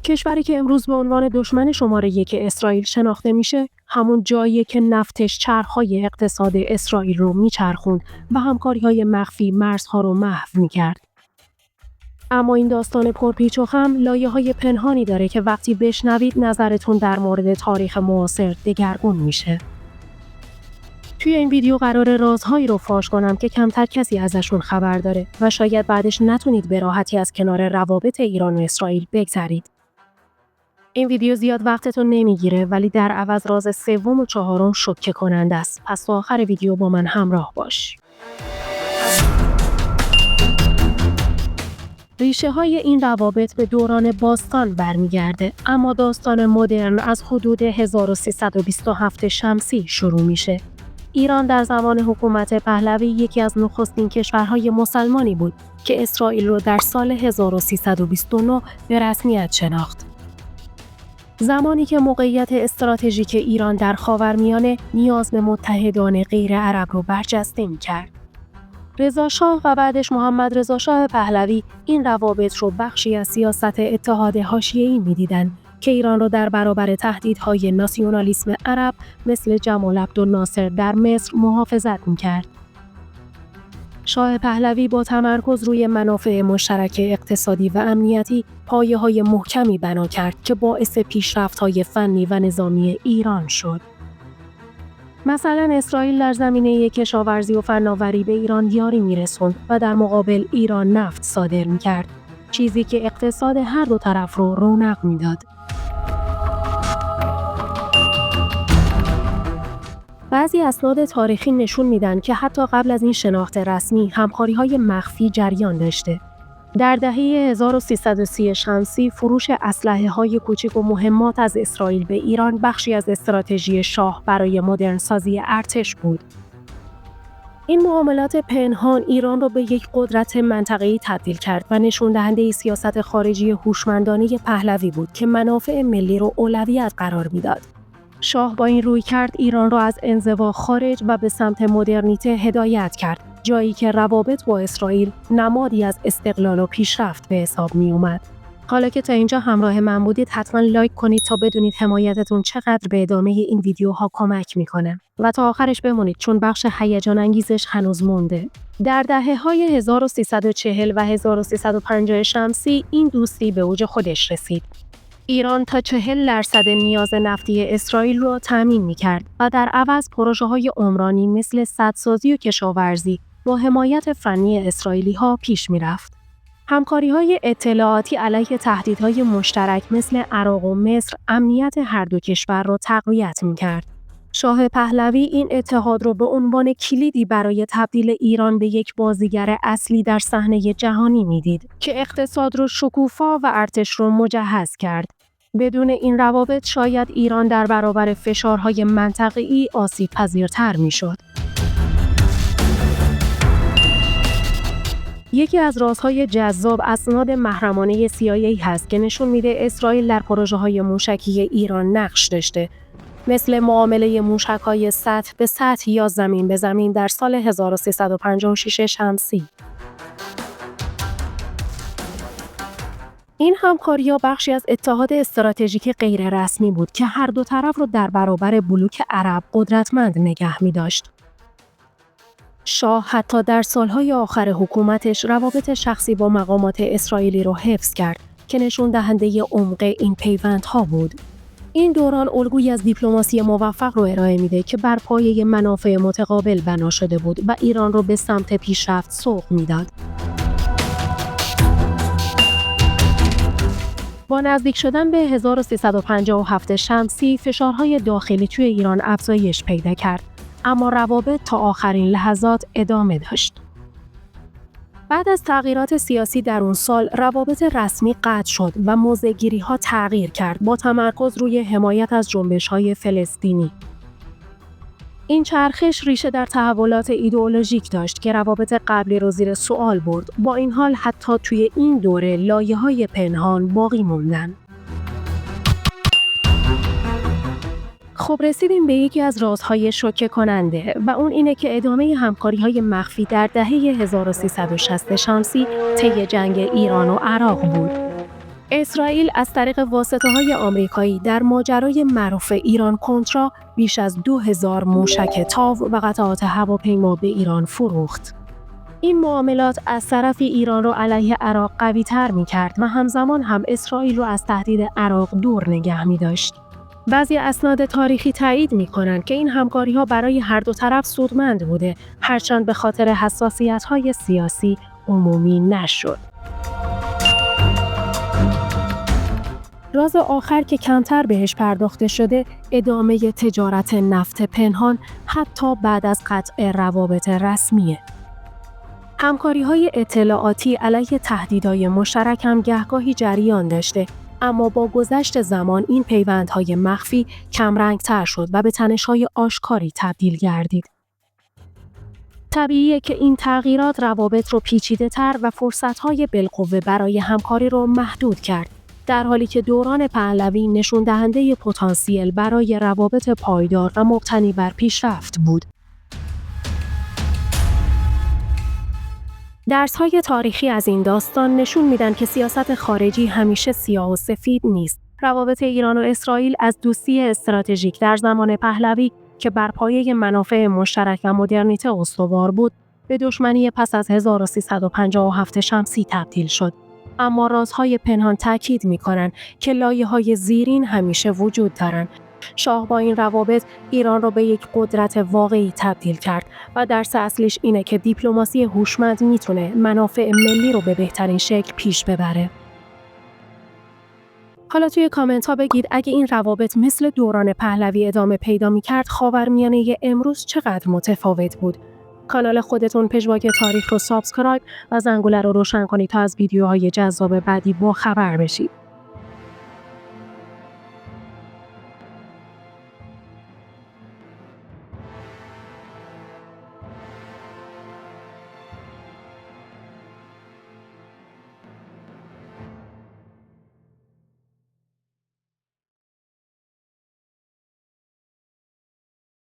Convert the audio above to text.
کشوری که امروز به عنوان دشمن شماره 1 اسرائیل شناخته میشه، همون جاییه که نفتش چرخهای اقتصاد اسرائیل رو میچرخوند و همکاری‌های مخفی مرزها رو محو میکرد. اما این داستان پرپیچ و خم لایه‌های پنهانی داره که وقتی بشنوید نظرتون در مورد تاریخ معاصر دگرگون میشه. توی این ویدیو قرار رازهایی رو فاش کنم که کمتر کسی ازشون خبر داره و شاید بعدش نتونید به راحتی از کنار روابط ایران و اسرائیل بگذرید. این ویدیو زیاد وقتتون نمیگیره ولی در عوض راز سوم و چهارم شوکه کننده است. پس تا آخر ویدیو با من همراه باش. ریشه های این روابط به دوران باستان برمیگرده، اما داستان مدرن از حدود 1327 شمسی شروع میشه. ایران در زمان حکومت پهلوی یکی از نخستین کشورهای مسلمانی بود که اسرائیل رو در سال 1329 به رسمیت شناخت. زمانی که موقعیت استراتژیک ایران در خاورمیانه نیاز به متحدان غیر عرب رو برجسته می‌کرد. رضاشاه و بعدش محمد رضاشاه پهلوی این روابط رو بخشی از سیاست اتحاد حاشیه‌ای می‌دیدند که ایران را در برابر تهدیدهای ناسیونالیسم عرب مثل جمال عبدالناصر در مصر محافظت می‌کرد. شاه پهلوی با تمرکز روی منافع مشترک اقتصادی و امنیتی پایه‌های محکمی بنا کرد که باعث پیشرفت‌های فنی و نظامی ایران شد. مثلا اسرائیل در زمینه کشاورزی و فناوری به ایران یاری می‌رساند و در مقابل ایران نفت صادر می‌کرد، چیزی که اقتصاد هر دو طرف رو رونق می‌داد. بعضی اسناد تاریخی نشون میدن که حتی قبل از این شناخت رسمی همکاری‌های مخفی جریان داشته. در دهه 1330 شمسی فروش اسلحه‌های کوچک و مهمات از اسرائیل به ایران بخشی از استراتژی شاه برای مدرنسازی ارتش بود. این معاملات پنهان ایران را به یک قدرت منطقه‌ای تبدیل کرد و نشون دهنده سیاست خارجی هوشمندانه پهلوی بود که منافع ملی را اولویت قرار میداد. شاه با این رویکرد ایران را از انزوا خارج و به سمت مدرنیته هدایت کرد، جایی که روابط با اسرائیل نمادی از استقلال و پیشرفت به حساب می اومد. حالا که تا اینجا همراه من بودید حتما لایک کنید تا بدونید حمایتتون چقدر به ادامه این ویدیوها کمک میکنه و تا آخرش بمونید چون بخش هیجان انگیزش هنوز مونده. در دهه‌های 1340 و 1350 شمسی این دوستی به اوج خودش رسید. ایران تا 40% نیاز نفتی اسرائیل را تامین می‌کرد و در عوض پروژه‌های عمرانی مثل سدسازی و کشاورزی با حمایت فنی اسرائیلی‌ها پیش می‌رفت. همکاری‌های اطلاعاتی علیه تهدیدهای مشترک مثل عراق و مصر امنیت هر دو کشور را تقویت می‌کرد. شاه پهلوی این اتحاد را به عنوان کلیدی برای تبدیل ایران به یک بازیگر اصلی در صحنه جهانی می‌دید که اقتصاد را شکوفا و ارتش را مجهز کرد. بدون این روابط شاید ایران در برابر فشارهای منطقه‌ای آسیب‌پذیرتر می‌شد. یکی از رازهای جذاب اسناد محرمانه CIA هست که نشون میده اسرائیل در پروژه‌های موشکی ایران نقش داشته، مثل معامله موشک‌های سطح به سطح یا زمین به زمین در سال 1356 شمسی. این همکاری‌ها بخشی از اتحاد استراتژیک غیررسمی بود که هر دو طرف را در برابر بلوک عرب قدرتمند نگه می‌داشت. شاه حتی در سالهای آخر حکومتش روابط شخصی با مقامات اسرائیلی را حفظ کرد که نشون دهنده عمق این پیوندها بود. این دوران الگویی از دیپلماسی موفق رو ارائه میده که بر پایه منافع متقابل بنا شده بود و ایران رو به سمت پیشرفت سوق میداد. با نزدیک شدن به 1357 شمسی فشارهای داخلی توی ایران افزایش پیدا کرد، اما روابط تا آخرین لحظات ادامه داشت. بعد از تغییرات سیاسی در اون سال روابط رسمی قطع شد و موضع‌گیری‌ها تغییر کرد با تمرکز روی حمایت از جنبش‌های فلسطینی. این چرخش ریشه در تحولات ایدئولوژیک داشت که روابط قبلی رو زیر سوال برد. با این حال حتی توی این دوره لایه‌های پنهان باقی موندن. خب رسیدیم به یکی از رازهای شوکه کننده و اون اینه که ادامه همکاری‌های مخفی در دهه 1360 شمسی طی جنگ ایران و عراق بود. اسرائیل از طریق واسطه‌های آمریکایی در ماجرای معروف ایران کنترا بیش از 2000 موشک تاو و قطعات هواپیما به ایران فروخت. این معاملات از طرفی ایران را علیه عراق قوی‌تر می‌کرد و همزمان هم اسرائیل را از تهدید عراق دور نگه می‌داشت. بعضی اسناد تاریخی تایید می‌کنند که این همکاری‌ها برای هر دو طرف سودمند بوده، هرچند به خاطر حساسیت‌های سیاسی عمومی نشد. راز آخر که کمتر بهش پرداخته شده، ادامه تجارت نفت پنهان حتی بعد از قطع روابط رسمیه. همکاری‌های اطلاعاتی علیه تهدیدهای مشترک هم گهگاهی جریان داشته، اما با گذشت زمان این پیوندهای مخفی کمرنگ‌تر شد و به تنش‌های آشکاری تبدیل گردید. طبیعیه که این تغییرات روابط رو پیچیده‌تر و فرصت‌های بالقوه برای همکاری رو محدود کرد، در حالی که دوران پهلوی نشون دهنده پتانسیل برای روابط پایدار و مبتنی بر پیشرفت بود. درس‌های تاریخی از این داستان نشون میدن که سیاست خارجی همیشه سیاه و سفید نیست. روابط ایران و اسرائیل از دوستی استراتژیک در زمان پهلوی که بر پایه منافع مشترک و مدرنیته استوار بود، به دشمنی پس از 1357 شمسی تبدیل شد. اما رازهای پنهان تاکید می‌کنند که لایه‌های زیرین همیشه وجود دارند. شاه با این روابط ایران را به یک قدرت واقعی تبدیل کرد و درس اصلیش اینه که دیپلماسی هوشمند میتونه منافع ملی رو به بهترین شکل پیش ببره. حالا توی کامنت ها بگید اگه این روابط مثل دوران پهلوی ادامه پیدا می‌کرد، خاورمیانه امروز چقدر متفاوت بود. کانال خودتون پژواک تاریخ رو سابسکرایب و زنگوله رو روشن کنید تا از ویدیوهای جذاب بعدی با خبر بشید.